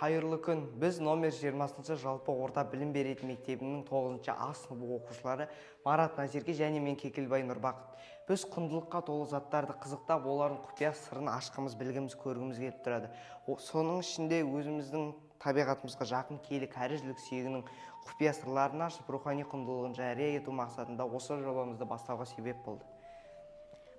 Қайырлы күн. Біз номер 20-шы жалпы орта білім беретін мектебінің 9-шы А сыныбы оқушылары Марат Назерке және мен Кекілбай Нұрбақыт. Біз құндылыққа толы заттарды қызықтап, олардың құпия сырын ашқымыз, білгіміз, көргіміз келіп тұрады. Соның ішінде өзіміздің табиғатымызға жақын киелі кәріжілік сүйегінің құпия сырларын ашып, рухани құндылығын жария ету мақсатында осы жобамызды бастауға себеп болды.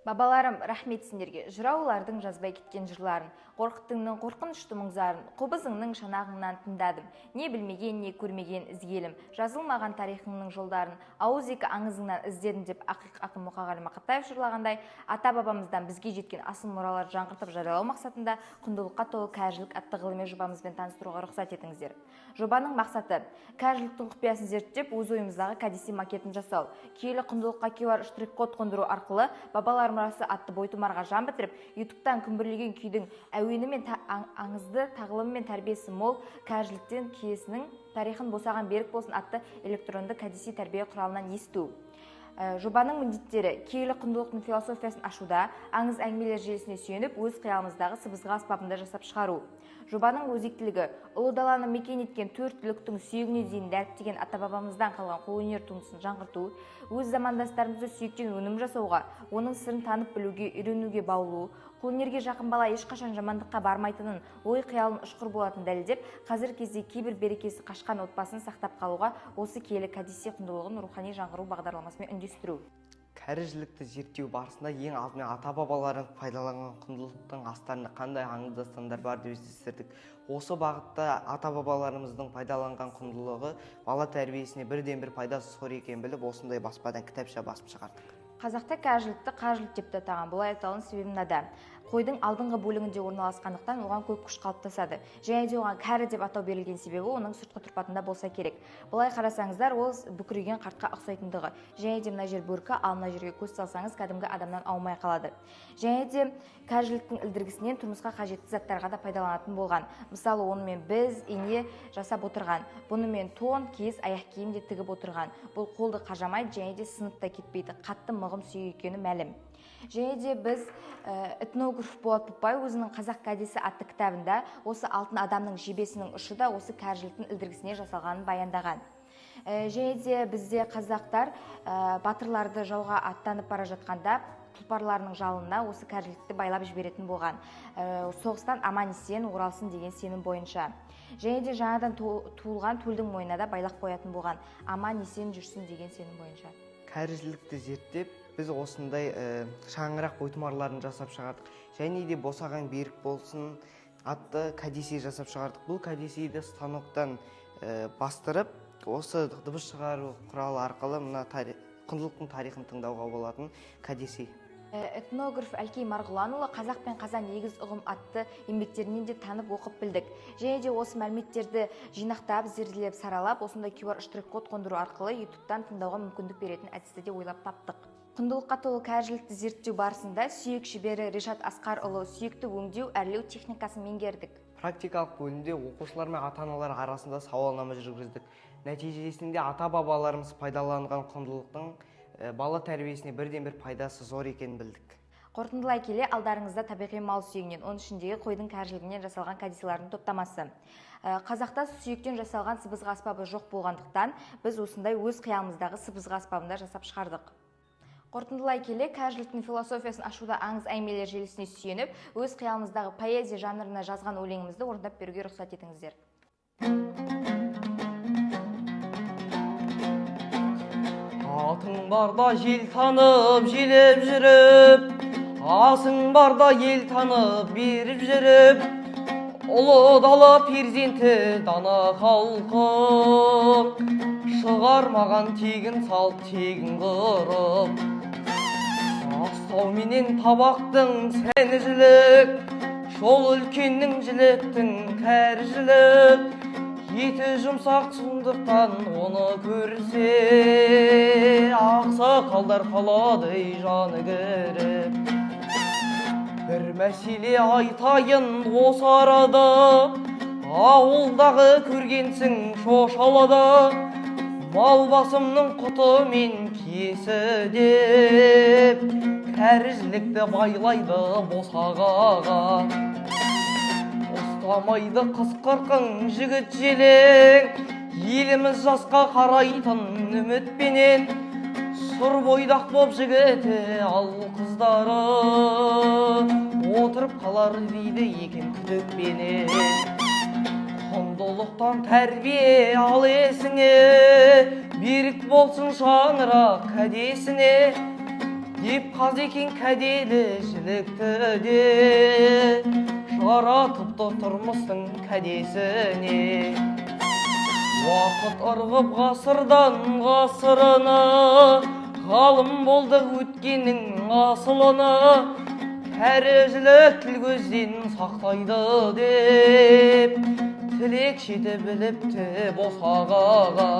Бабаларым, рахмет сендерге. Жыраулардың жазбай кеткен жырларын, қорқыттыңның қорқынышты мұңзарын, қобызыңның шанағыңнан тыңдадым. Не білмеген, не көрмеген ізгелім. Жазылмаған тарихыңның жолдарын, ауызекі аңызыңнан іздедім деп ақын Мұқағали Мақатаев жырлағандай, ата-бабамыздан бізге жеткен асыл мұраларды жаңғыртып жариялау мақсатында құндылыққа толы кәріжілік атты ғылыми жобамызбен таныстыруға рұқсат етіңіздер. Жобаның мақсаты кәріжіліктің құпиясын зерттеп, өз ойымыздағы кәдесый макетін жасау, киелі құндылыққа QR штрих-код қондыру арқылы бабалар мұрасы атты бойтұмарға жан бітіріп, ютубтан күмбірлеген күйдің әуені мен аңызды, тағылымы мен тәрбиесі мол кәріжіліктен киесінің тарихын босаған берік болсын атты электронды кәдесый тәрбие құралынан есту. Жобаның міндеттері киелі құндылықтың философиясын ашуда, аңыз әңгімелер желісіне сүйеніп, өз қиялымыздағы сыбызғы аспабында жасап шығару. Жобаның өзектілігі ұлы даланы мекен еткен төрт түліктің сүйегіне дейін дәріптеген ата-бабамыздан қалған қолөнер туындысын жаңғырту, өз замандастарымызды сүйектен өнім жасауға, оның сырын танып білуге, үйренуге баулу, қолөнерге жақын бала ешқашан жамандыққа бармайтынын, ой қиялын ұшқыр болатын дәлелдеп, қазір кезде кейбір берекесі қашқан отбасын сақтап қалуға осы киелі кәдесый құндылығын рухани жаңғыру бағдарламасымен үндестіру. Кәріжілікті зерттеу барысында ең алдымен ата-бабаларын пайдаланған құндылықтың астарында қандай аңыз дастандар бар деп іздестірдік. Осы бағытта ата-бабаларымыздың пайдаланған құндылығы бала тәрбиесіне бірден-бір пайдасы зор екенін біліп, осындай баспадан кітапша басып шығардық. Қазақта кәріжілікті қажылық деп атаған. Бұлай аталуының себебі мынада. Қойдың алдыңғы бөлігінде орналасқандықтан оған көп күш қалыптасады. Және де оған кәрі деп атау берілген себебі оның сыртқы тұрпатында болса керек. Бұлай қарасаңыздар, ол бүкірейген қартқа ұқсайтындығы. Және де мына жер бөркі, ал мына жерге көз салсаңыз, кәдімгі адамнан аумай қалады. Және де кәріжіліктің ілдіргісінен тұрмысқа қажетті заттарға да пайдаланатын болған. Мысалы, онымен біз ине жасап отырған. Бұнымен тон, киіз, аяқ киім де тігіп отырған. Бұл қолды қажамайды және де сынып та кетпейді. Қатты мығым сүйек екені мәлім. Және де біз этнограф Болат Пупай өзінің қазақ кәдесі атты кітабында осы алтын адамның жебесінің ұшы да осы кәріжіліктің ілдіргісіне жасалғанын баяндаған. Және де бізде қазақтар батырларды жауға аттанып бара жатқанда тұлпарларының жалынына осы кәріжілікті байлап жіберетін болған. Соғыстан аман-есен оралсын деген сенім бойынша. Және де жаңадан туылған төлдің мойнына да байлап қоятын болған. Аман-есен жүрсін деген сенім бойынша. Кәріжілікті зерттеп, біз осындай шаңырақ бойтұмарларын жасап шығардық. Және де босаған берік болсын атты кәдесый жасап шығардық. Бұл кәдесейді станоктан бастырып, осы дыбыс шығару құралы арқылы мына құндылықтың тарихын тыңдауға болатын кәдесей. Этнограф Әлкей Марғұланұлы қазақ пен қазан егіз ұғым атты еңбектерінен де танып оқып білдік. Және де осы мәліметтерді жинақтап, зерделеп, саралап, осындай QR штрих-код қондыру арқылы ютубтан тыңдауға мүмкіндік беретін әдісті де ойлап таптық. Құндылыққа толы кәріжілікті зерттеу барысында сүйек шебері Решат Асқарұлы сүйекті өңдеу, әрлеу техникасын меңгердік. Практикалық бөлімде оқушылар мен ата-аналар арасында сауалнама жүргіздік. Нәтижесінде ата-бабаларымыз пайдаланған құндылықтың бала тәрбиесіне бірден-бір пайдасы зор екенін білдік. Қорытындылай келе, алдарыңызда табиғи мал сүйегінен, оның ішіндегі қойдың кәріжілігінен жасалған кәдесыйлардың топтамасы. Қазақта сүйектен жасалған сыбызғы аспабы жоқ болғандықтан, біз осындай өз қиялымыздағы сыбызғы аспабында жасап шығардық. Қорытындылай келе, кәріжіліктің философиясын ашуда аңыз әңгімелер желісіне сүйеніп, өз қиялымыздағы поэзия жанрына жазған өлеңімізді орындап беруге рұқсат етіңіздер. Атың барда жел танып, желеп жүріп, асың барда ел танып, беріп жүріп, ұлы дала перзенті дана халқым, шығармаған тегін салт тегін қырып, астау менен табақтың сәні жілік, жол үлкеннің жіліктің кәріжілік, еті жұмсақ сондықтан оны көрсе, ақсақалдар қалады жаны кіріп. Бір мәселе айтайын осы арада, ауылдағы көргенсің шошалада, мал басымның құты мен киесі деп, кәріжілікті байлайды босағаға. ұзамайды қыз қырқың жігіт желең, еліміз жасқа қарайтын үмітпенен, сұр бойдақ боп жігіті ал қыздары, отырып қалар дейді екен күдікпенен. Құндылықтан тәрбие ал есіңе, берік болсын шаңырақ кәдесіне, деп қазекең кәделі жілікті де жаратыпты тұрмыстың кәдесіне. Уақыт ырғып ғасырдан ғасырына, ғалым болды өткеннің асылыны, тәрізілік тіл көзден сақтайды деп тілек шеті біліпті босағаға.